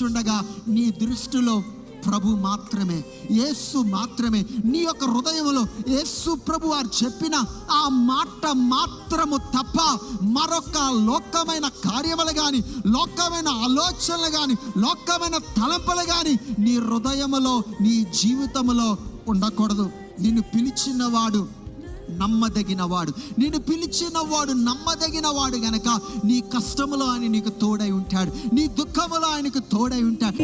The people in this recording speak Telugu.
కూర్చుండగా నీ దృష్టిలో ప్రభు మాత్రమే, యేసు మాత్రమే, నీ యొక్క హృదయంలో యేసు ప్రభు వారు చెప్పిన ఆ మాట మాత్రము తప్ప మరొక లోకమైన కార్యములు కానీ, లోకమైన ఆలోచనలు కానీ, లోకమైన తలంపులు కానీ నీ హృదయములో, నీ జీవితంలో ఉండకూడదు. నిన్ను పిలిచినవాడు నమ్మదగినవాడు, నిన్ను పిలిచినవాడు నమ్మదగినవాడు గనక నీ కష్టములో ఆయన నీకు తోడై ఉంటాడు, నీ దుఃఖములో ఆయనకు తోడై ఉంటాడు.